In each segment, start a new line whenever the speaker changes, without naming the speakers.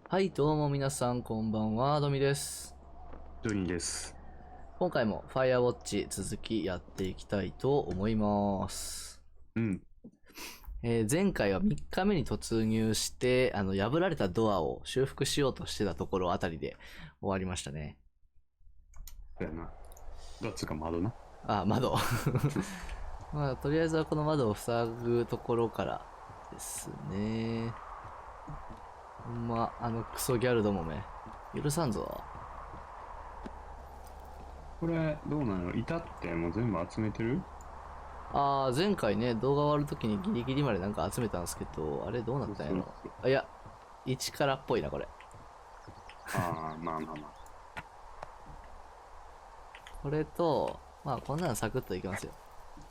はい、どうも皆さん、こんばんは、ドミです。
ジョニーです。
今回も FireWatch 続きやっていきたいと思います。
うん。
前回は3日目に突入して、破られたドアを修復しようとしてたところあたりで終わりましたね。
そうやな。どっちか窓な。
あ、窓。まあ、とりあえずはこの窓を塞ぐところからですね。ほんま、クソギャルどもめ。許さんぞ。
これ、どうなの？板ってもう全部集めてる？
ああ、前回ね、動画終わるときにギリギリまでなんか集めたんですけど、あれどうなったんやろ。あ、いや、1からっぽいな、これ。
ああ、まあまあまあ。
これと、まあこんなのサクッといきますよ。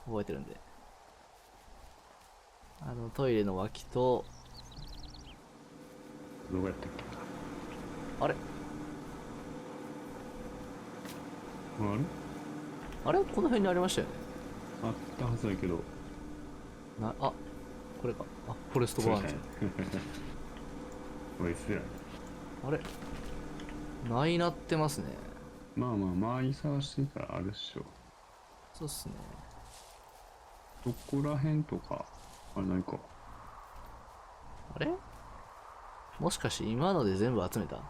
覚えてるんで。トイレの脇と、
どうやってっけ？
あれ
あれ
この辺にありましたよね。
あったはずだけど。
あ、これか。あ、フォレストバーンズ。
こいつや。
あれないなってますね。
まあまあ、周り探してみたらあるっしょ。
そうっすね。
どこら辺とか、あれないか。
あれもしかして今ので全部集めたっ
あ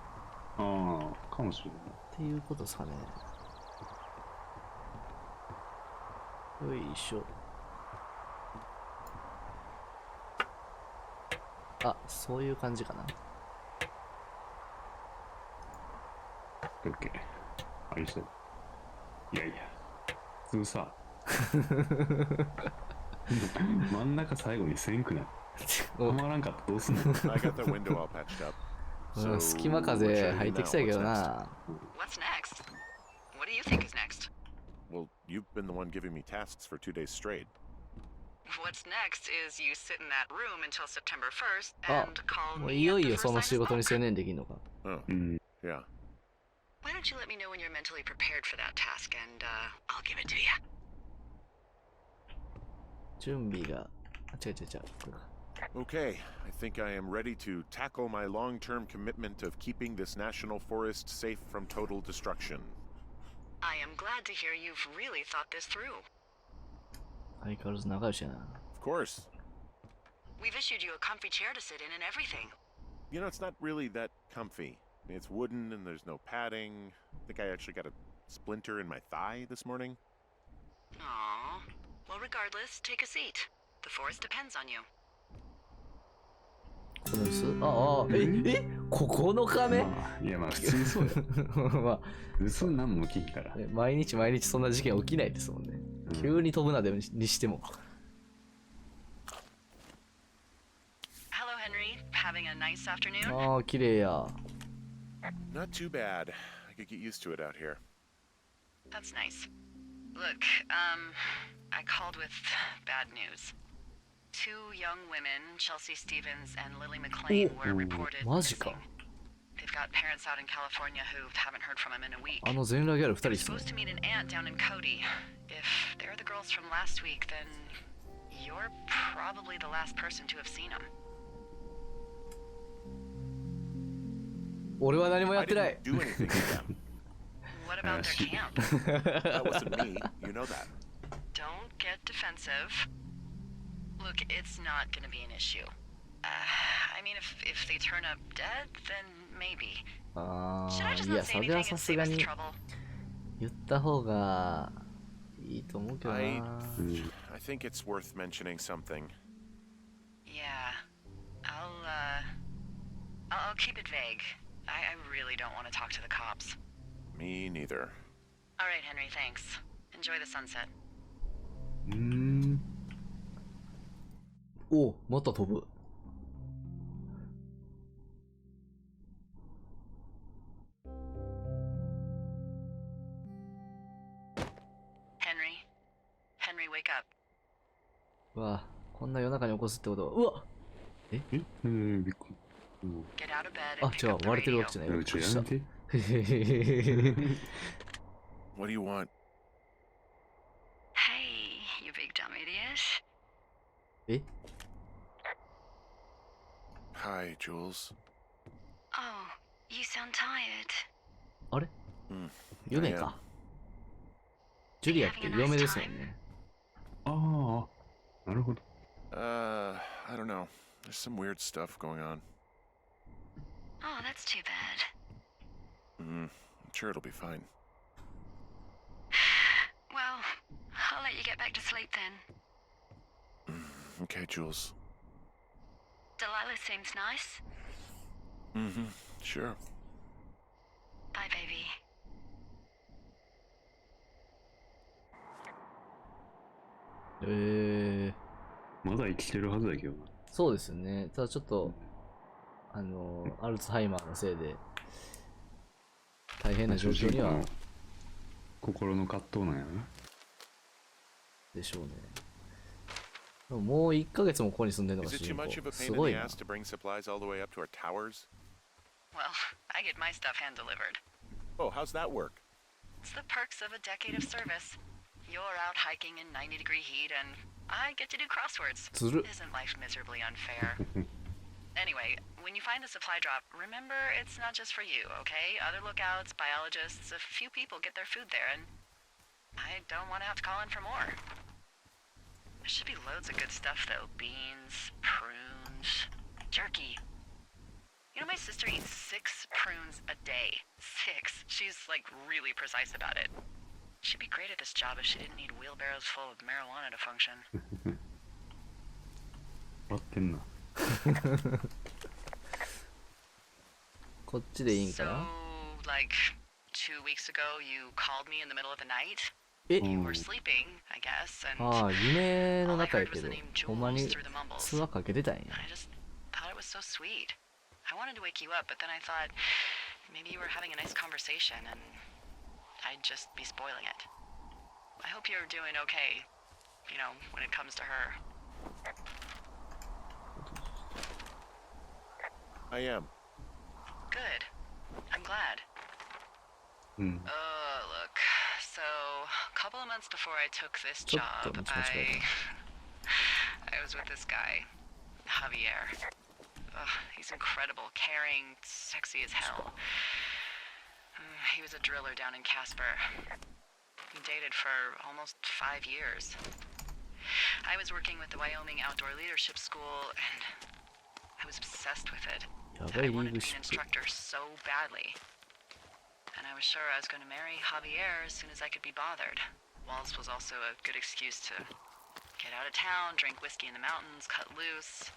あ、かもしれない。
ていうことですかね。よいしょ。あ、そういう感じかな。
オッケー。ありそう。いやいや。普通さ。真ん中最後にせんくない？たまらんかったらどうすんの？
I got the window all patched up.
隙間風入ってきたけどな。
What's next? What do you think is next?
Well, you've been the one giving me tasks for 2 days straight.
What's next is you sit in that room until September 1st
あ
and call
もう
me
いよ
at
い
the
よ
first
その
sign
仕
of
事に
smoke.
専念できんのか。
Oh,
うん。
yeah.
Why don't you let me know when you're mentally prepared for that task and I'll give it to you.
準備が、違う。これか
Okay, I think I am ready to tackle my long-term commitment of keeping this national forest safe from total destruction.
I am glad to hear you've really thought this through.
相変わらず仲良しやな。
Of course.
We've issued you a comfy chair to sit in and everything.
You know, it's not really that comfy. It's wooden and there's no padding. I think I actually got a splinter in my thigh this morning.
Aww. Well, regardless, take a seat. The forest depends on you.
この椅子ここの亀
まあ、いやまあ、普通にそうだよ。
まあ、
普通何も起きんから。
毎日そんな事件起きないですもんね。急に飛ぶなでにしても。
Hello, Henry. Having a nice afternoon?
ああ、綺麗や。
Not too bad. I could get used to it out here.
That's nice. Look, I called with bad news. 2 young women, Chelsea Stevens and Lily McLean, were reported
マジか。
missing. They've got parents out in California who haven't heard from them in a week.
全裸ギャル2人
They're
ですね。
supposed to meet an aunt down in Cody. If they're the girls from last week, then you're probably the last person to have seen them.
俺は何もや
I
ってない。
didn't do anything to them.
What about their camp?
That wasn't me. You know that.
Don't get defensive. Look, it's not gonna be an issue. I mean, if they turn up dead, then maybe.
あ
Should I
あ、
just
いや、
not say
それ
anything
は
and
さす
save
が
us the
に
trouble?
言った方がいいと思うけどな。
I think it's worth mentioning something.
Yeah. I'll keep it vague. I really don't want to talk to the cops.
Me neither.
All right, Henry, thanks. Enjoy the sunset.
おまた飛ぶ。
Henry, wake up.
うわこんな夜中に起こすってことは。うわ
びっくり。
Get out of bed
あ、
and
違
pick
う、
up the
割れてるわ
radio.
けじゃないわ。びっくり
や
した。
めて。
What do you want?
Hey, you big dumb idiot.
え
Hi, Jules.
Oh, You sound tired.
あれ
Mm,
嫁
I am.
か。ジュリアって嫁ですもんね。
ああ、なるほど。
I don't know. There's some weird stuff going on.
Oh, that's too bad.
I'm sure it'll be fine.
Well, I'll let you get back to sleep then.
Okay, Jules.
Delilah seems nice.
Sure.
Bye, baby.
まだ生きてるはずだけどな。
そうですよね。ただちょっと、アルツハイマーのせいで、大変な状況には、
心の葛藤なんやな。
でしょうね。でももう1ヶ月もここに住んでるのが
Is
主
it too
人
much of
公。
a
す
pain in
ごい
the
な。
ass to bring supplies all the way up to our towers?
Well, I get my stuff hand delivered.
Oh, how's that work?
It's the perks of a decade of service. You're out hiking in 90-degree heat, and I get to do crosswords.
ずる。
Isn't life miserably unfair? Anyway, when you find a supply drop, remember it's not just for you, okay? Other lookouts, biologists, a few people get their food there, and I don't want to have to call in for more. There should be loads of good stuff, though. Beans, prunes, jerky. You know, my sister eats 6 prunes a day. 6. She's, like, really precise about it. She'd be great at this job if she didn't need wheelbarrows full of marijuana to function.
笑ってんな。
こっちでいいんか
So,
な
like, 2 weeks ago, you called me in the middle of the night?
え
You were sleeping, I guess, and
ああ、夢の
all I
中や
heard
け
was
ど
the name、
ほんま
Jules
に
through the mumbles.
通話かけてたんや。
I just thought it was so sweet. I wanted to wake you up, but then I thought maybe you were having a nice conversation and I'd just be spoiling it. I hope you're doing okay, you know, when it comes to her.
I am.
Good. I'm glad.
うん。
Look, so a couple of months before I took this
ちょっ
job,
と持ち間違え
I was with this guy, Javier. He's incredible, caring, sexy as hell. He was a driller down in Casper. We dated for almost 5 years. I was working with the Wyoming Outdoor Leadership School, and I was obsessed with it.
た。やばい
I
リー
wanted
グ
to be
シ
an
ップ。
instructor so badly. And I was sure I was going to marry Javier as soon as I could be bothered. Waltz was also a good excuse to get out of town, drink whiskey in the mountains, cut loose.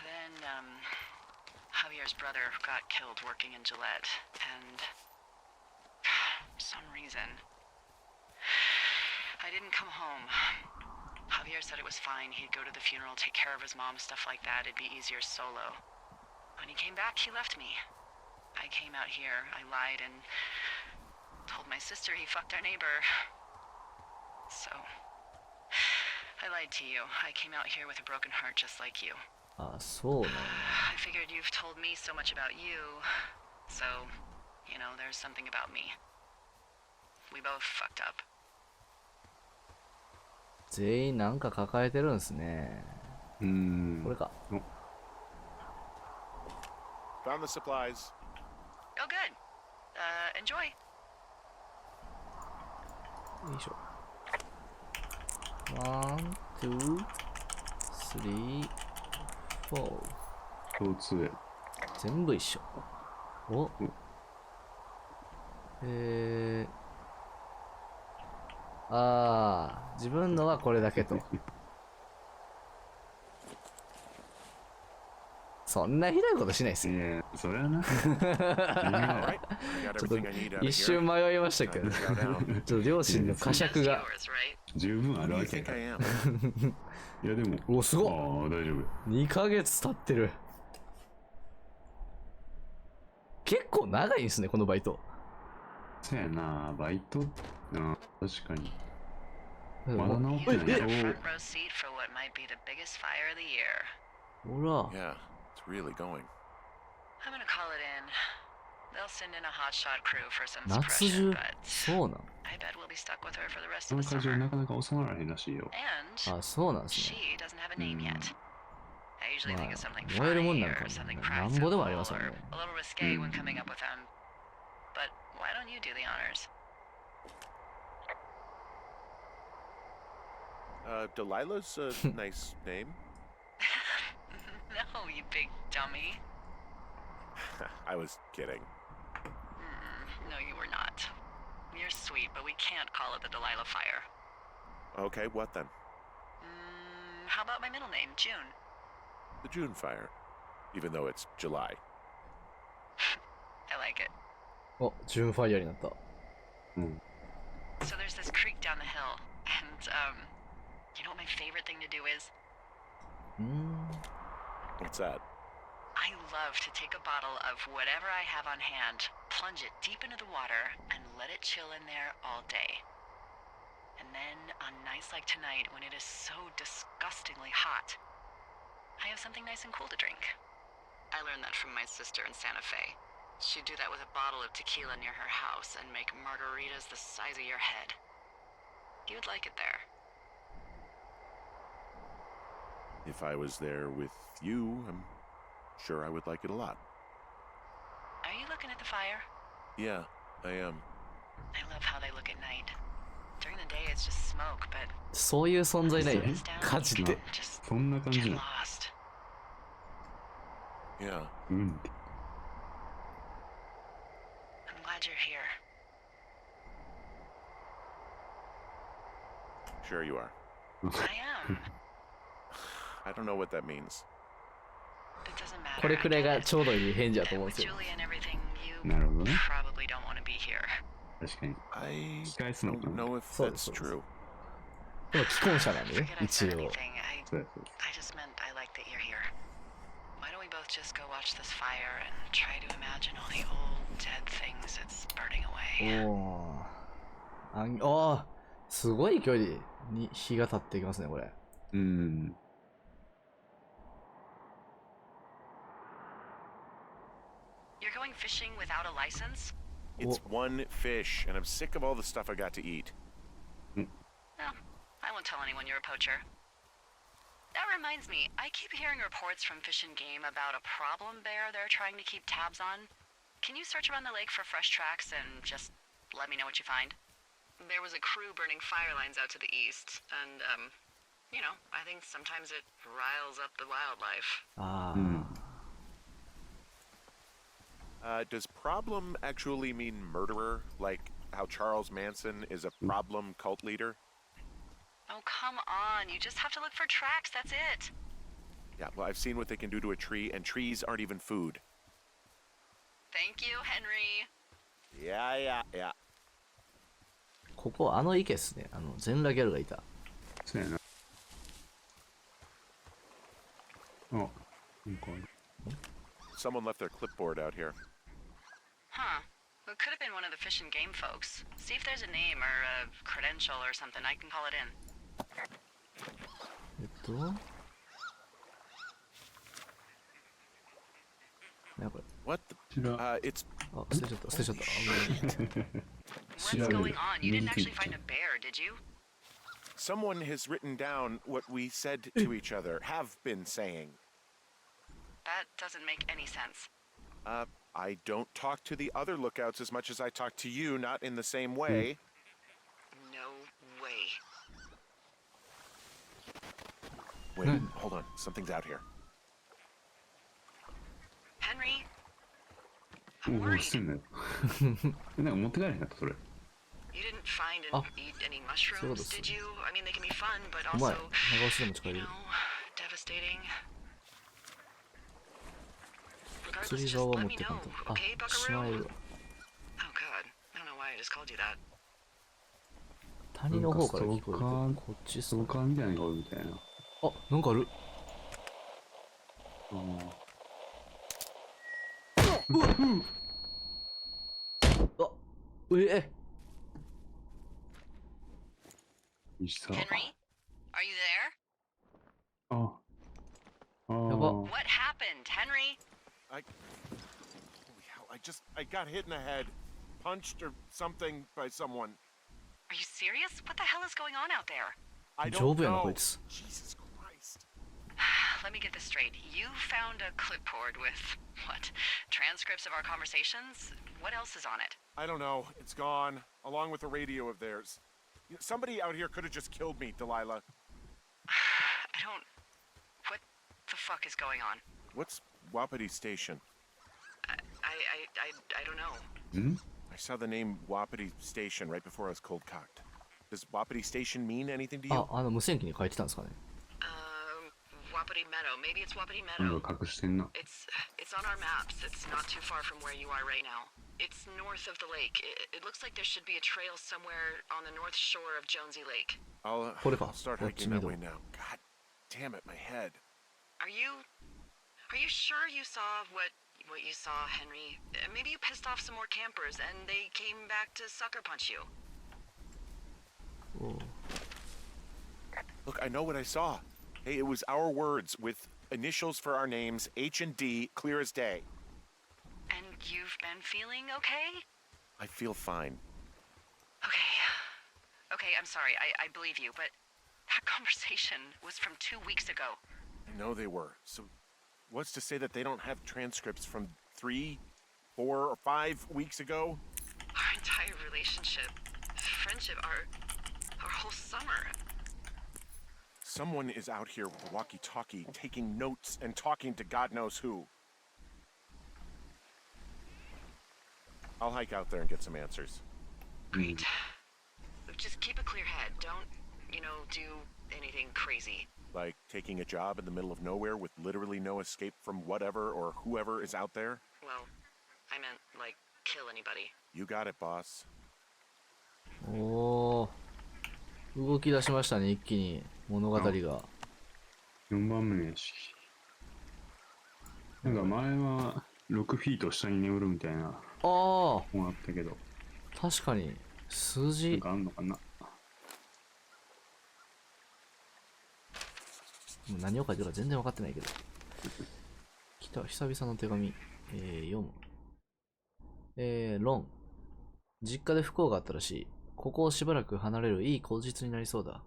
Then, Javier's brother got killed working in Gillette, and for some reason, I didn't come home. Javier said it was fine. He'd go to the funeral, take care of his mom, stuff like that. It'd be easier solo. When he came back, he left me. I came out here, I lied, and told my sister he fucked our neighbor. So, I lied to you. I came out here with a broken heart just like you.
ああ、そうなんや。
I figured you've told me so much about you, so, you know, there's something about me. We both fucked up.
全員なんか抱えてるんすね。これか。
Found the supplies.
Oh, good. Enjoy.
よいしょ。ワン、ツー、スリー、フォー。
共通や。
全部一緒。おああ、自分のはこれだけと。そんなひどいことしないっすよ。
いや、そりゃな。
All right. I got
ちょっと
everything I need out of
一瞬
here.
迷いましたけど、ちょっと両親の呵責
That's
が。
yours, right?
十分あ
Who
る
do
わ
you
け
think
や
I
から
am?
いやでも、
お、すごっ。
ああ、大丈夫や。
2ヶ月経ってる。結構長いんですね、このバイト。
そうやな、バイト、確かに。
ま
まだ治ってない
Got
な。
a front row seat for what might be the biggest fire of the year.
ほら。
Yeah, it's really going.
I'm gonna call it in. They'll send in a hotshot crew for some
夏
suppression,
中
but
そうなん。
I bet we'll be stuck with her for the rest
そ
of
の
the
果汁
summer.
なかなか収まらへんらしいよ。
And
あ、そうなんですね。
she doesn't have a name yet. I usually think of something
燃えるもん
funny
なんか
or something
なんぼでもあり
practical
ますもん
or
ね。
a little risque when coming up with them. But why don't you do the honors?
Delilah's a nice name.
No, you big dummy.
I was kidding.
No, you were not. You're sweet, but we can't call it the Delilah Fire.
Okay, what then?
How about my middle name, June?
The June fire. Even though it's July.
I like it.
お、ジューンファイヤーになった。
So there's this creek down the hill, and you know what my favorite thing to do is?
What's that?
I love to take a bottle of whatever I have on hand, plunge it deep into the water, and let it chill in there all day. And then, on nights like tonight, when it is so disgustingly hot, I have something nice and cool to drink. I learned that from my sister in Santa Fe. She'd do that with a bottle of tequila near her house and make margaritas the size of your head. You would like it there.
If I was there with you, I'm sure I would like it a lot.
Are you looking at the fire?
Yeah, I am.
I love how they look at night. During the day, it's just smoke, but
そういう存在ないね
when the sun is down,
火事って。
just
そんな感じ
get
なの。
lost.
Yeah.
Mm.
I'm glad you're here.
Sure you are.
I am.
I don't know what that means.
It doesn't matter.
これくらい
I
が
get
ちょうどいい返事だ
it.
と思うん
With
ですよ。
Julie and everything, you
なるほどね。
probably don't want to be here.
確かに。
I
聞き返すのか
don't
な。
know if
そうです
that's
そうです
true.
でも既婚者なんでね
Forget I
一
said
応。
anything.
そうやそうや
I just meant I like that you're here. Why don't we both just go watch this fire and try to imagine all the old dead things it's burning away?
おーすごい距離に日が経っていきますねこれ。
うん。
You're going fishing without a license?
It's one fish, and I'm sick of all the stuff I got to eat.
No, I won't tell anyone you're a poacher. That reminds me, I keep hearing reports from Fish and Game about a problem bear they're trying to keep tabs on. Can you search around the lake for fresh tracks and just let me know what you find? There was a crew burning fire lines out to the east, and, you know, I think sometimes it riles up the wildlife.
ああ、
Does problem actually mean murderer? Like how Charles Manson is a problem cult leader?
Oh, come on, you just have to look for tracks, that's it.
Yeah, well, I've seen what they can do to a tree, and trees aren't even food.
Thank you, Henry.
Yeah.
ここあの池っすね。全裸ギャルがいた。
そうやな。あ、なんかある。
Someone left their clipboard out here.
Huh. It could have been one of the Fish and Game folks. See if there's a name or a credential or something. I can call it in.
ねこれ。
What the?
知らん。
It's
あ、捨てちゃった、捨てちゃった。
What's going on? You didn't actually find a bear, did you?
someone has written down what we said to each other, have been saying.
That doesn't make any sense.
I don't talk to the other lookouts as much as I talk to you, not in the same way.
No way.
Wait, hold on. Something's out here.
Henry?
も
I'm
うして
worried.
んのよ。なんか持って帰れへんかったそれ。
You didn't find and
Oh.
eat any mushrooms, did you? I mean, they can be fun, but
お前、
also,
長押しでも近い
you
る
know,。devastating.
釣
Regardless,
り
just
竿は
let
持っ
me
てかん
know,
と。あ、
okay,
しまえ
Buckaroo?
るわ。
Oh God, I don't know why I just called you that.
谷の方から聞こえるけど、
なんか
こっちっす
スト
か。
ーカーみたいなのがおるみたいな。
あ、なんかある。
あー
あ、え、
西さ。
Henry? Are you there?
あ。あー。
やば
What happened, Henry?
Holy hell, I got hit in the head. Punched or something by someone.
Are you serious? What the hell is going on out there?
I
丈
don't
夫やなこ
know.
いつ。
Jesus Christ.
let me get this straight. You found a clipboard with, what, transcripts of our conversations? What else is on it?
I don't know. It's gone, along with the radio of theirs. Somebody out here could have just killed me, Delilah.
I don't... What the fuck is going on?
What's Wapiti Station?
I don't know.
I saw the name Wapiti Station right before I was cold cocked. Does Wapiti Station mean anything to
あ、
you?
無線機に書いてたんですかね。
Wapiti Meadow. Maybe it's Wapiti
なん
Meadow.
か隠してんな。
It's on our maps. It's not too far from where you are right now. It's north of the lake. It looks like there should be a trail somewhere on the north shore of Jonesy Lake.
I'll start hiking that way now. God damn it, my head.
Are you sure you saw what you saw, Henry? Maybe you pissed off some more campers and they came back to sucker punch you.
Look, I know what I saw. Hey, it was our words with initials for our names, H and D, clear as day.
And you've been feeling okay?
I feel fine.
Okay, I'm sorry. I believe you, but that conversation was from 2 weeks ago.
I know they were. So what's to say that they don't have transcripts from 3, 4, or 5 weeks ago?
Our entire relationship, friendship, our whole summer.
Someone is out here with a walkie-talkie, taking notes and talking to God knows who. I'll hike out there and get some answers.
Great. Just keep a clear head. Don't, do anything crazy.
Like taking a job in the middle of nowhere with literally no escape from whatever or whoever is out there?
Well, I meant, like, kill anybody.
You got it, boss.
おー、動き出しましたね、一気に物語が。
4番目のやし。なんか前は6フィート下に眠るみたいな
ああ、
もあったけど、
確かに数
なん
字。
かあんのかな。
もう何を書いてるか全然分かってないけど。来た、久々の手紙。読む。ロン。実家で不幸があったらしい。ここをしばらく離れるいい口実になりそうだ。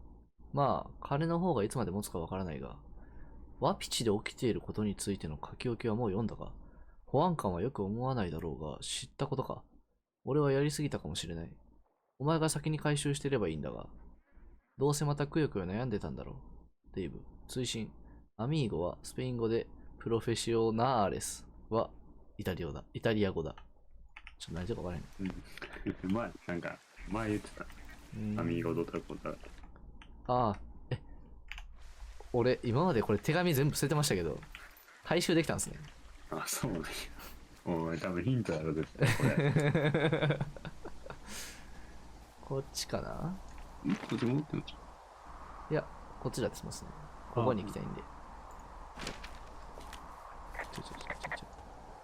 まあ、金の方がいつまで持つかわからないが、ワピチで起きていることについての書き置きはもう読んだが、保安官はよく思わないだろうが、知ったことか。俺はやりすぎたかもしれない。お前が先に回収してればいいんだが、どうせまたくよくよ悩んでたんだろう。デイブ、追伸。アミーゴはスペイン語で、プロフェシオナーレスはイタリア語だ。ちょっと何言ってるか分からへん。
前、なんか、前言ってた。アミーゴドタコタ。
ああ、俺、今までこれ手紙全部捨ててましたけど、回収できたんですね。
あ、そうね。お前多分ヒントやろ、絶対これ。
こっちかな？
こっち戻ってんの？
いや、こっちだってしますね。ここに行きたいんで。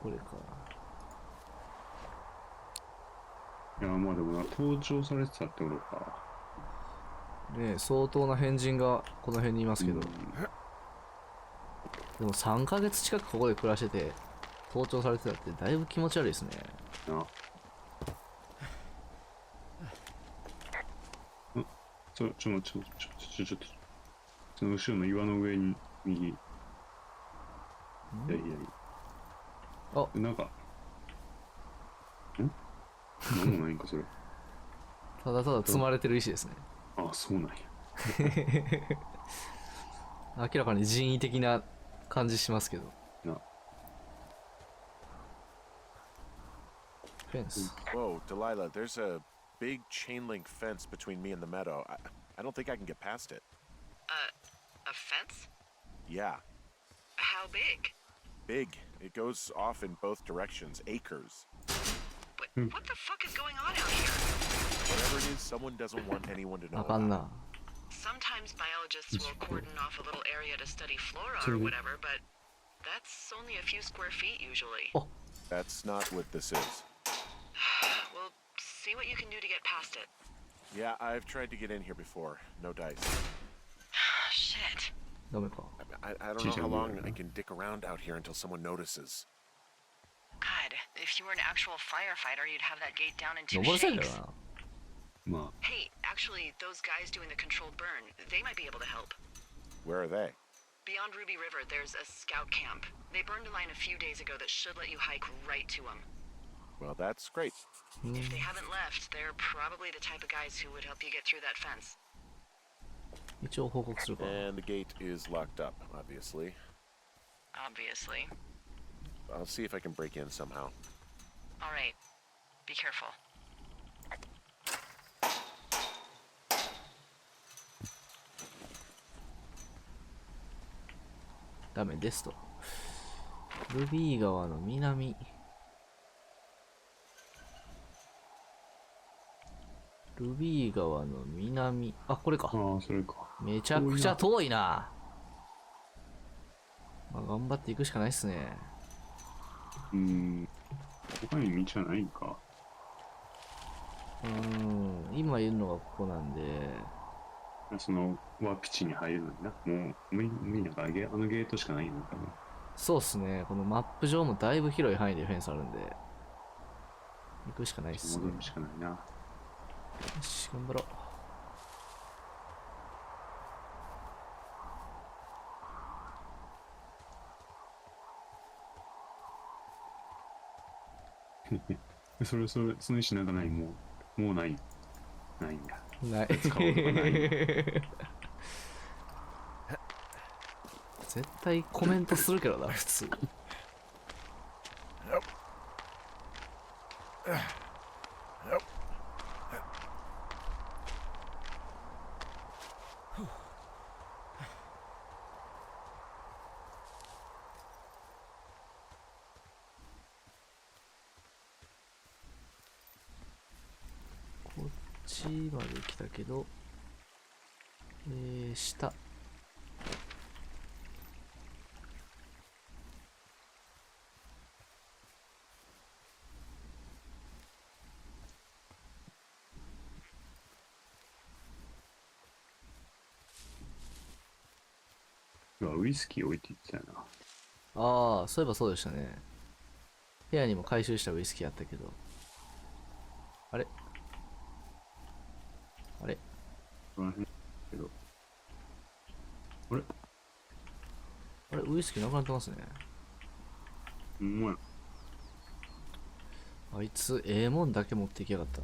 これか。
いや、まあでもな、盗聴されてたってことか。
ねえ、相当な変人がこの辺にいますけど。でも3ヶ月近くここで暮らしてて、盗聴されてたってだいぶ気持ち悪いですね。
な。ちょっと。その後ろの岩の上に、右。左。
あ、
なんか。なんもないんか、それ。
ただただ積まれてる石ですね。
あ、そうなんや。
明らかに人為的な感じしますけど。
な。
フェンス。
Whoa, Delilah, there's a big chain link fence between me and the meadow. I don't think I can get past it.
A fence?
Yeah,
How big?
big. It goes off in both directions, acres.
What the fuck is going on out here?
Whatever it is, someone doesn't want anyone to know
あかん
about.
な。
Sometimes biologists will cordon off a little area to study flora or whatever, but that's only a few square feet usually.
That's not what this is.
Well, see what you can do to get past it.
Yeah, I've tried to get in here before. No dice.
Shit.
ダメか。
I don't know how long I can dick around out here until someone notices.
God, if you were an actual firefighter, you'd have that gate down in 2
登れそうだ
shakes.
よな。
まあ、
Hey, actually, those guys doing the controlled burn, they might be able to help.
Where are they?
Beyond Ruby River, there's a scout camp. They burned a line a few days ago that should let you hike right to them.
Well, that's great.
If they haven't left, they're probably the type of guys who would help you get through that fence.
一応報告するか。
And the gate is locked up, obviously.
Obviously.
I'll see if I can break in somehow.
All right. Be careful.
ダメですと。ルビー川の南。ルビー川の南。あ、これか。
ああ、それか。
めちゃくちゃ遠いな。まあ、頑張っていくしかないっすね。
他に道はないんか。
今いるのがここなんで。
そのワープ地に入るのにな。もう無理なんかあのゲートしかないのかな。
そうっすね。このマップ上もだいぶ広い範囲でフェンスあるんで。行くしかないっすね。
戻るしかないな。
よし、頑張ろ
う。その石なんかない、もうないんだ。
ない。
使おうとかない。
絶対コメントするけどな、普通。こっちまで来たけど、下。
ウイスキー置いていってたよな。
ああ、そういえばそうでしたね。部屋にも回収したウイスキーあったけど。あれあれ
この辺けど。あれ
あれウイスキーなくなってますね。
ほんまや。
あいつ、ええもんだけ持っていきやがった。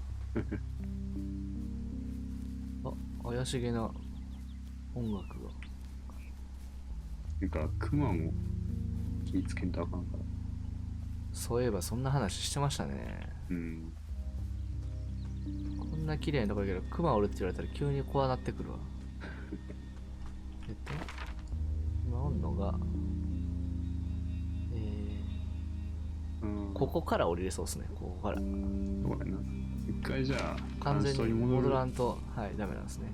あ、怪しげな音楽が。
なんか、クマも気ぃつけんとあかんから。
そういえばそんな話してましたね。こんな綺麗なとこやけど、クマおるって言われたら急に怖なってくるわ。今おんのが、ここから降りれそうですね、ここから。
そうやな。一回じゃあ、
完全に
乾燥に
戻らんと、はい、ダメなんですね。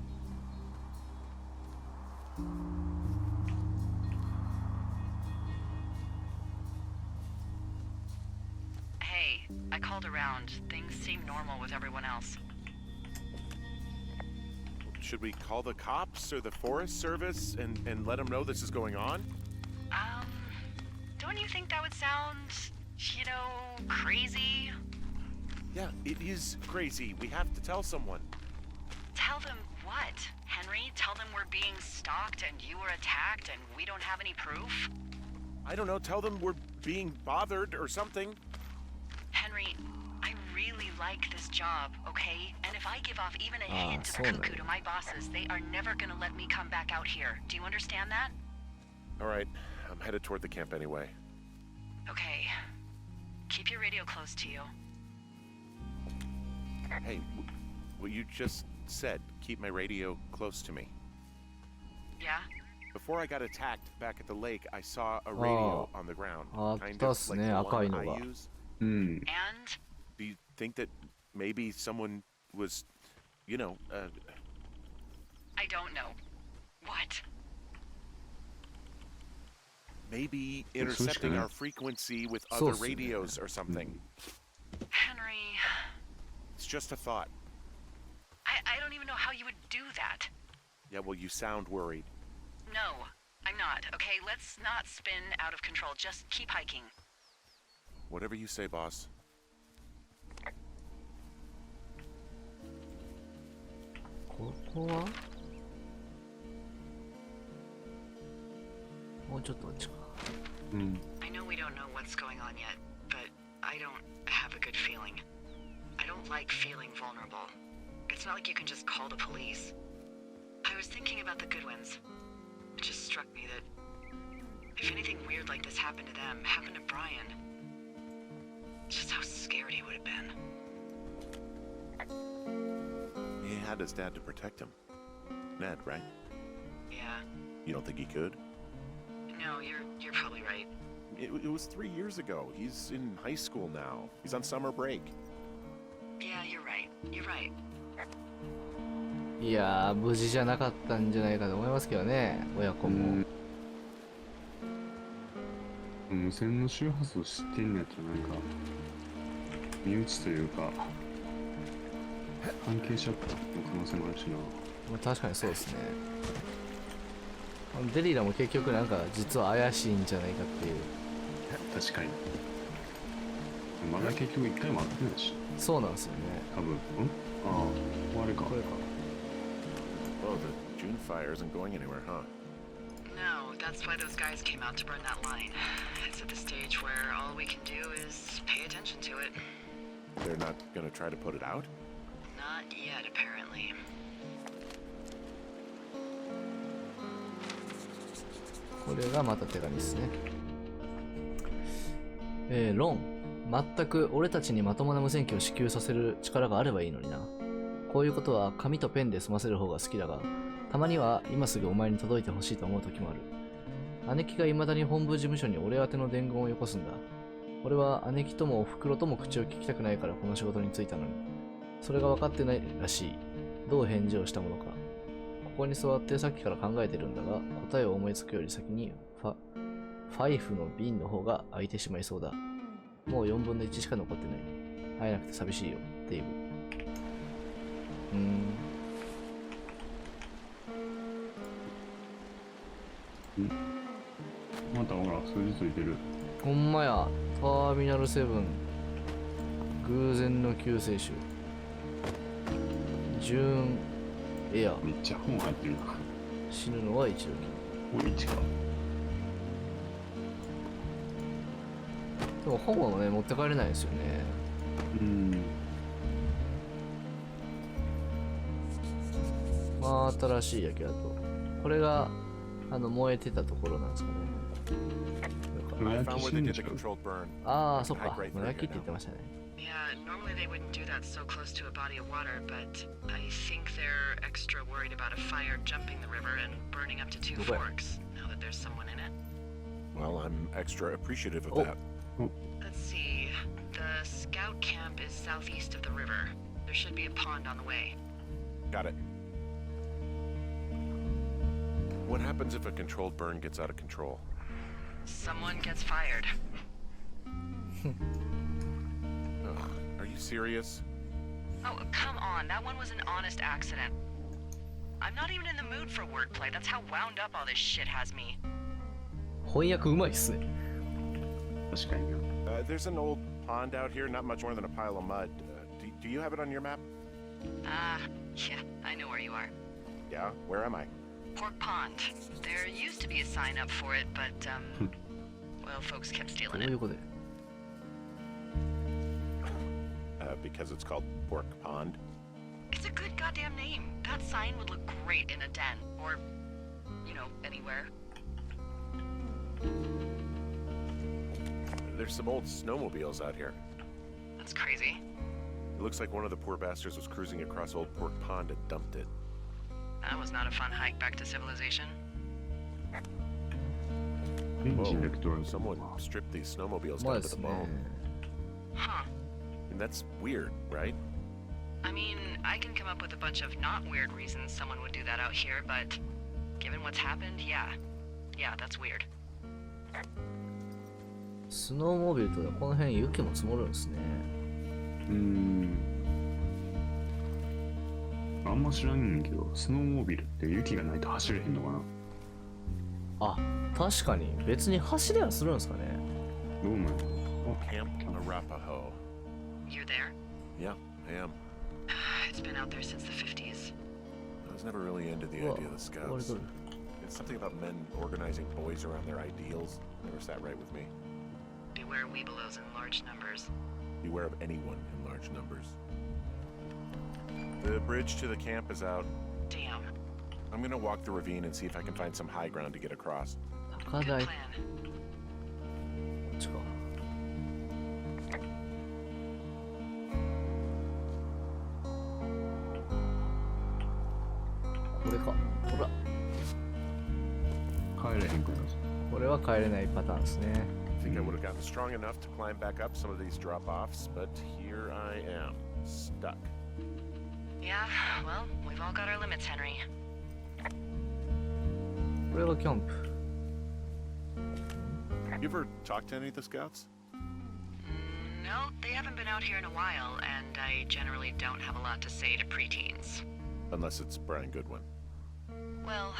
Hey, I called around. Things seem normal with everyone else.
Should we call the cops or the Forest Service and let them know this is going on?
Don't you think that would sound, crazy?
Yeah, it is crazy. We have to tell someone.
Tell them what? Henry, tell them we're being stalked and you were attacked and we don't have any proof?
I don't know, tell them we're being bothered or something.
Henry, I really like this job, okay? And if I give off even a hint of
so
cuckoo to my bosses, they are never gonna let me come back out here. Do you understand that?
All right, I'm headed toward the camp anyway.
Okay. Keep your radio close to you.
Hey, what you just said, keep my radio close to me.
Yeah?
Before I got attacked back at the lake, I saw a radio on the ground.
あっ
Kind
たっ
of
す
like
ね、
the
赤い
one
の
I
が。
use.
And?
Do you think that maybe someone was,
I don't know. What?
maybe
It's
intercepting
switched,
our frequency with other
So
radios or something?
Henry,
It's just a thought.
I don't even know how you would do that.
Yeah, well, you sound worried.
No, I'm not. Okay, let's not spin out of control. Just keep hiking.
Whatever you say, boss.
ここはもうちょっとあっちか。
うん。
I know we don't know what's going on yet, but I don't have a good feeling. I don't like feeling vulnerable. It's not like you can just call the police. I was thinking about the Goodwins. It just struck me that if anything weird like this happened to them, happened to Brian, just how scared he would have been.
He had his dad to protect him. Ned, right?
Yeah.
You don't think he could?
No, you're probably right.
It was 3 years ago. He's in high school now. He's on summer break.
Yeah, you're right. You're right.
いやー、無事じゃなかったんじゃないかと思いますけどね、親子も。
無線の周波数を知ってんのやったらなんか身内というか関係者の可能性もあるしな。
まあ、確かにそうですね。デリラも結局なんか実は怪しいんじゃないかっていう。
確かに。まだ結局一回も会ってないし。
そうなんですよね。
多分。ああ、あれか。
これか。
Oh, the June fire isn't going anywhere, huh?
No, that's why those guys came out to burn that line. It's at the stage where all we can do is pay attention to it.
They're not gonna try to put it out?
Not yet, apparently.
これがまた手紙ですね。ロン。全く俺たちにまともな無線機を支給させる力があればいいのにな。こういうことは紙とペンで済ませる方が好きだが、たまには今すぐお前に届いてほしいと思う時もある。姉貴が未だに本部事務所に俺宛ての伝言をよこすんだ。俺は姉貴ともお袋とも口を聞きたくないからこの仕事に就いたのに。それが分かってないらしい。どう返事をしたものか。ここに座ってさっきから考えてるんだが、答えを思いつくより先にファイフの瓶の方が空いてしまいそうだ。もう4分の1しか残ってない。会えなくて寂しいよ、デイブ。
またほら、数字ついてる。
ほんまや、ターミナル7。偶然の救世主。ジューンエア。
めっちゃ本入ってるな。
死ぬのは一度きり。
おい、1か。
でも本はね、持って帰れないですよね。まあ、新しい焼け跡。これが、燃えてたところなんですかね。
I found where they did the controlled burn.
ああ、そっか。野焼きって言ってましたね。
Yeah, normally they wouldn't do that so close to a body of water, but I think they're extra worried about a fire jumping the river and burning up to 2 forks, now that there's someone in it.
Well, I'm extra appreciative of that.
Let's see. The scout camp is southeast of the river. There should be a pond on the way.
Got it. What happens if a controlled burn gets out of control?
Someone gets fired.
Ugh, are you serious?
Oh, come on. That one was an honest accident. I'm not even in the mood for wordplay. That's how wound up all this shit has me.
翻訳うまいっすね。
確かにな。
There's an old pond out here, not much more than a pile of mud. Do you have it on your map?
Yeah, I know where you are.
Yeah, where am I?
Pork Pond. There used to be a sign up for it, but, well, folks kept
ど
stealing
ういう
it.
ことで
Because it's called Pork Pond.
It's a good goddamn name. That sign would look great in a den, or, you know, anywhere.
There's some old snowmobiles out here.
That's crazy.
It looks like one of the poor bastards was cruising across Old Pork Pond and dumped it.
That was not a fun hike back to civilization.
Whoa, someone stripped these snowmobiles
まあ
down
で
to
す
the
ね。
bone.
Huh.
And that's weird, right?
I mean, I can come up with a bunch of not weird reasons someone would do that out here, but given what's happened, yeah. Yeah, that's weird.
スノーモービルとこの辺雪も積もるんですね。
あんま知らんねんけど、スノーモービルって雪がないと走れへんのかな。
あ、確かに別に走りはするんですかね。
どうなんやろ。
Camp Arapaho.
You there?
Yeah, I am.
It's been out there since the 50s.
I was never really into the idea of the scouts. It's something about men organizing boys around their ideals. Never sat right with me.
Beware weebelows in large numbers.
Beware of anyone in large numbers. The bridge to the camp is out.
Damn.
I'm gonna walk the ravine and see if I can find some high ground to get across.
高
Good
台
plan.
こっちか。これか。ほら。
帰れへんくなる。
これは帰れないパターンですね。
I think I would have gotten strong enough to climb back up some of these drop-offs, but here I am, stuck.
Yeah, well, we've all got our limits, Henry.
これがキャンプ。
You ever talked to any of the scouts?
No, they haven't been out here in a while, and I generally don't have a lot to say to preteens.
Unless it's Brian Goodwin.
Well,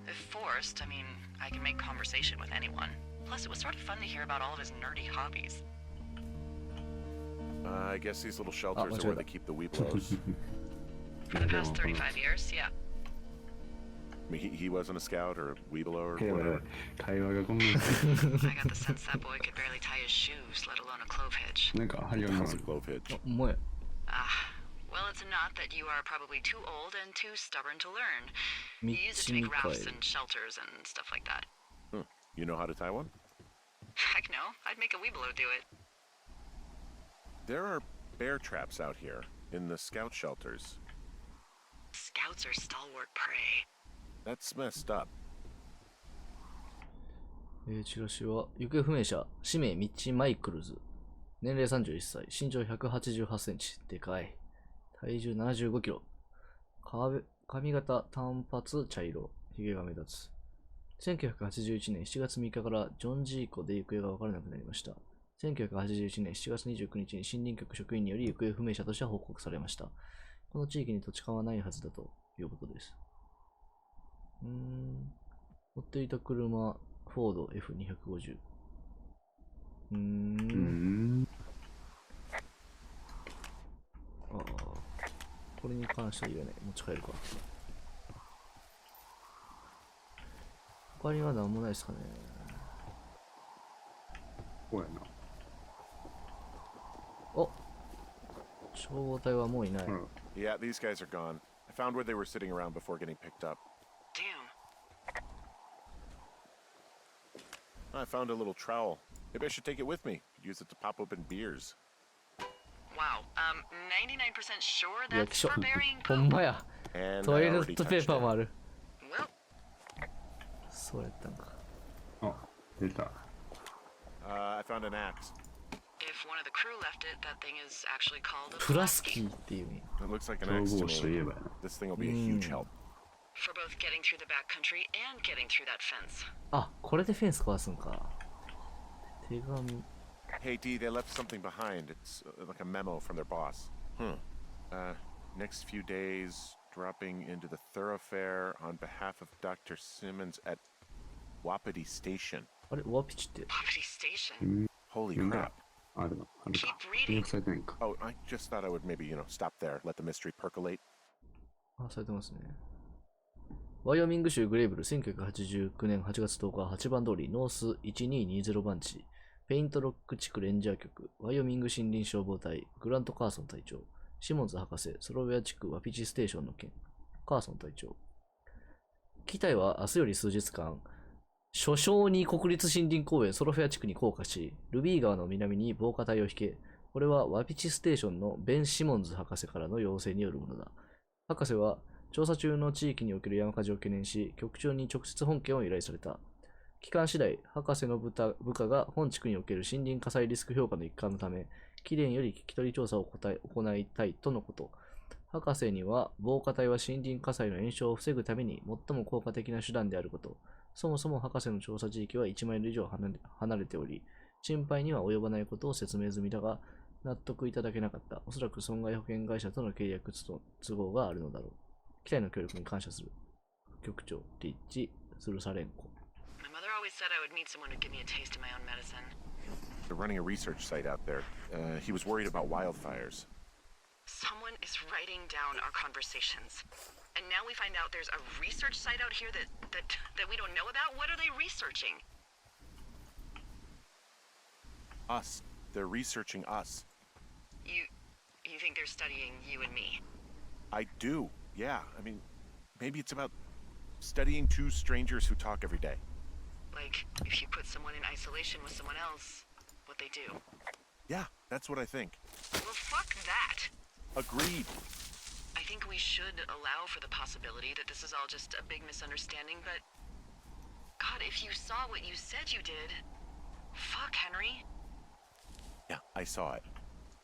if forced, I mean, I can make conversation with anyone. Plus, it was sort of fun to hear about all of his nerdy hobbies.
I guess these little shelters are where they keep the weebelows.
For the past 35 years, yeah.
I mean, he wasn't a scout or a weebelo or
会話
whatever.
会話がこんな
I got the sense that boy could barely tie his shoes, let alone a clove hitch.
なんか張り紙があ
How's a
る。
clove hitch?
お前
Well, it's a knot that you are probably too old and too stubborn to learn.
道
You use it to
に
make
帰
rafts
る
and shelters and stuff like that.
You know how to tie one?
Heck no, I'd make a weebelow do it.
There are bear traps out here in the scout shelters.
Scouts are stalwart prey.
That's messed up.
チラシは行方不明者氏名ミッチ・マイクルズ年齢31歳身長188センチでかい体重75キロ髪型短髪茶色ひげが目立つ1981年7月3日からジョン・ジーコで行方が分からなくなりました1981年7月29日に森林局職員により行方不明者として報告されましたこの地域に土地勘はないはずだということです乗っていた車フォード F250 ああこれに関しては言えない持ち帰るか他には何もないですかね
こうやな。
お消防隊はもういない、
うん
Yeah, these guys are gone. I found where they were sitting around before getting picked up.
Damn.
I found a little trowel. Maybe I should take it with me. Could use it to pop open beers.
Wow. 99% sure
焼
that's
き所
for burying
ほん
poop.
まや
And
ト
I
イレ
already
ットペー
touched
パー
it.
もある
Well,
そうやったんか
あ、出た。
I found an axe.
if one of the crew left it, that thing is actually called a
プラス
plasky.
キーっていうね
It looks like an
消
axe
防
to
士といえ
me.
ばやな。
This thing will be a huge help.
For both getting through the backcountry and getting through that fence.
あこれでフェンス壊すんか手紙
Hey, D, they left something behind. It's like a memo from their boss. Next few days, dropping into the thoroughfare on behalf of Dr. Simmons at Wapiti Station.
あれワピチって
Poverty Station.
Holy
読ん
crap.
だ。あるの。あるか。
Keep
予
reading.
約されてないんか。
Oh, I just thought I would maybe, stop there, let the mystery percolate.
あされてますねワイオミング州グレーブル1989年8月10日8番通りノース1220番地ペイントロック地区レンジャー局ワイオミング森林消防隊グラント・カーソン隊長シモンズ博士ソロウェア地区ワピチステーションの件カーソン隊長機体は明日より数日間初章に国立森林公園ソロフェア地区に降下しルビー川の南に防火帯を引けこれはワピチステーションのベン・シモンズ博士からの要請によるものだ博士は調査中の地域における山火事を懸念し、局長に直接本件を依頼された。期間次第、博士の部下が本地区における森林火災リスク評価の一環のため、貴殿より聞き取り調査を行いたいとのこと。博士には、防火帯は森林火災の延焼を防ぐために最も効果的な手段であること。そもそも博士の調査地域は1マイル以上離れており、心配には及ばないことを説明済みだが、納得いただけなかった。おそらく損害保険会社との契約都合があるのだろう。機体の協力に感謝する。局長、リッチ・スルサレンコ。
My mother always said I would meet someone who'd give me a taste of my own medicine.
They're running a research site out there. He was worried about wildfires.
Someone is writing down our conversations. And now we find out there's a research site out here that we don't know about. What are they researching?
Us. They're researching us.
You think they're studying you and me?
I do. Yeah. I mean, maybe it's about studying two strangers who talk every day.
Like, if you put someone in isolation with someone else, what they do.
Yeah, that's what I think.
Well, fuck that.
Agreed.
I think we should allow for the possibility that this is all just a big misunderstanding, but... God, if you saw what you said you did... Fuck, Henry.
Yeah, I saw it.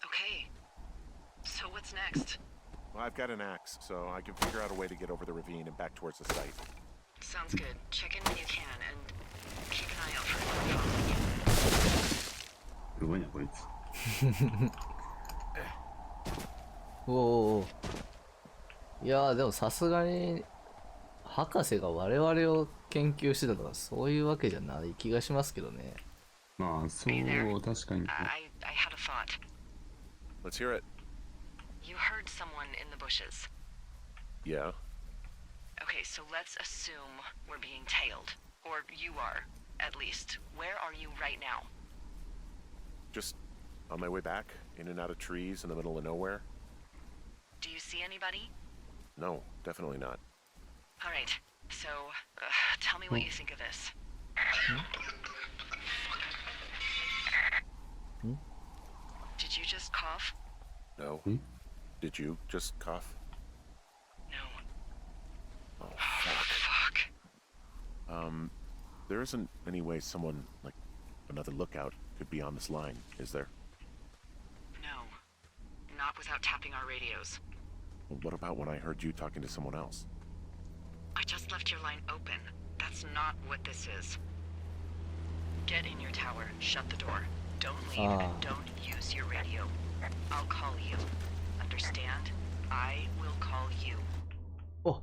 Okay. So what's next?
Well, I've got an axe, so I can figure out a way to get over the ravine and back towards the site.
Sounds good. Check in when you can, and keep an eye out for anyone following you.
すごいなこいつ。
おお。いやーでもさすがに博士が我々を研究してたとかそういうわけじゃない気がしますけどね。
まあそう、確かに。
I had a thought.
Let's hear it.
You heard someone in the bushes.
Yeah.
Okay, so let's assume we're being tailed. Or you are, at least. Where are you right now?
Just on my way back, in and out of trees in the middle of nowhere.
Do you see anybody?
No, definitely not.
All right, so tell me what you think of this. Did you just cough?
No. Did you just cough?
No.
Oh,
Fuck.
There isn't any way someone, like, another lookout could be on this line, is there?
No. Not without tapping our radios.
Well, what about when I heard you talking to someone else?
I just left your line open. That's not what this is. Get in your tower, shut the door. Don't leave and don't use your radio. I'll call you. Understand? I will call you.
お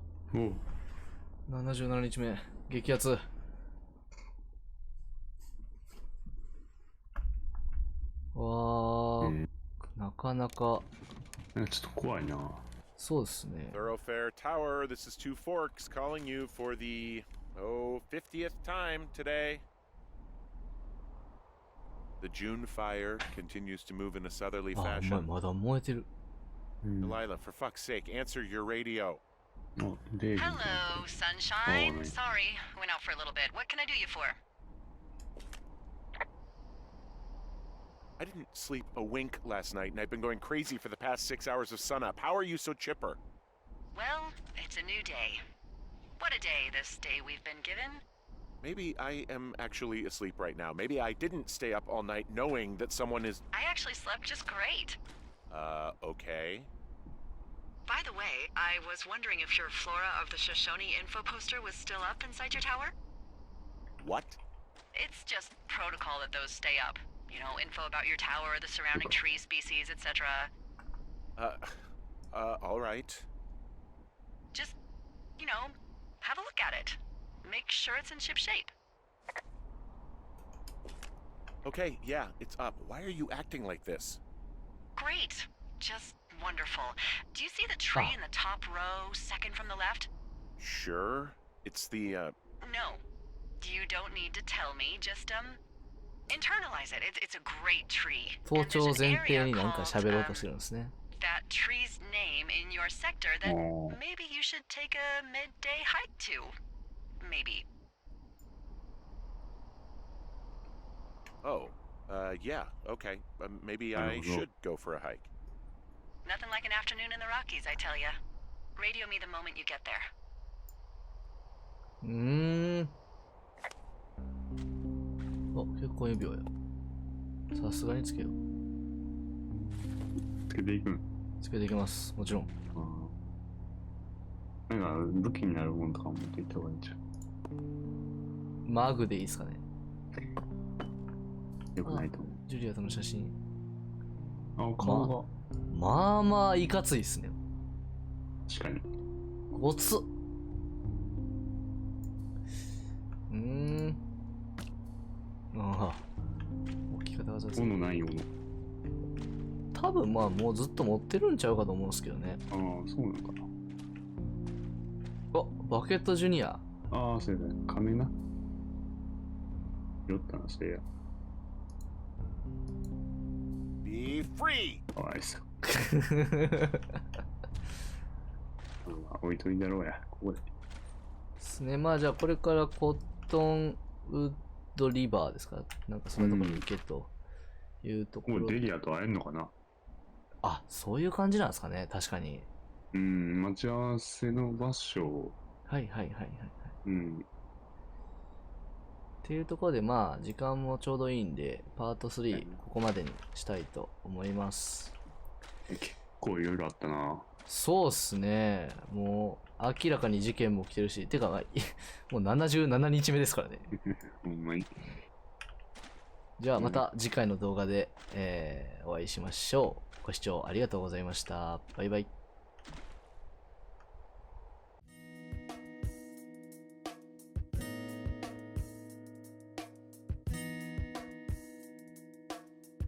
77日目激アツ。わー、なかなか
ちょっと怖いな。
そうですね。
Thoroughfare Tower, this is Two Forks calling you for the, 50th time today. The June fire continues to move in a southerly
あ、お前
fashion.
まだ燃えてる。
Delilah, for fuck's sake, answer your radio.
お、デイビー。
Hello, sunshine.
Oh,
Sorry, went out for a little bit. What can I do you for?
I didn't sleep a wink last night, and I've been going crazy for the past 6 hours of sunup. How are you so chipper?
Well, it's a new day. What a day, this day we've been given.
Maybe I am actually asleep right now. Maybe I didn't stay up all night knowing that someone is...
I actually slept just great.
Okay.
By the way, I was wondering if your Flora of the Shoshone info poster was still up inside your tower?
What?
It's just protocol that those stay up. You know, info about your tower, the surrounding tree species, etc.
All right.
Just, you know, have a look at it. Make sure it's in ship shape.
Okay, yeah, it's up. Why are you acting like this?
Great. Just wonderful. Do you see the tree in the top row, second from the left?
Sure. It's the,
No. You don't need to tell me. Just, internalize it. It's a great tree.
盗
And
聴
there's
前
an
提
area
に何か
called,
喋ろうとしてるんですね。
that tree's name in your sector that maybe you should take a midday hike to. Maybe.
oh, yeah, okay. Maybe I should go for a hike.
Nothing like an afternoon in the Rockies, I tell ya. Radio me the moment you get there.
あ、結婚指輪や。さすがにつけよう。
つけていくん。
つけていきます。もちろん。
なんか武器になるものとか持っていった方がいいんじゃん。
マグでいいですかね。
よくないと思う。
ジュリアとの写真。
あ、顔が。
まあまあいかついっすね。
確かに。
ごつっ。ああ。置き方が雑。
斧ないよ。
多分まあもうずっと持ってるんちゃうかと思うんですけどね。
ああ、そうなのかな。
お、バケットジュニア。
ああ、そうだね。金な。酔ったな、せいや。
Be free!
かわいそう。置いといたろうや、ここで。
ですね。まあじゃあこれからコットンウッドリバーですか、なんかそんなところに行けというところ。
もうデリアと会えんのかな。
あ、そういう感じなんですかね、確かに。
待ち合わせの場所。
はいはいはいはいはい。っていうところで、まあ時間もちょうどいいんで、パート3、ここまでにしたいと思います。
結構いろいろあったな。
そうっすね。もう明らかに事件も起きてるし、てか、まあもう77日目ですからね。
ほんまに。
じゃあまた次回の動画で、お会いしましょう。ご視聴ありがとうございました。バイバイ。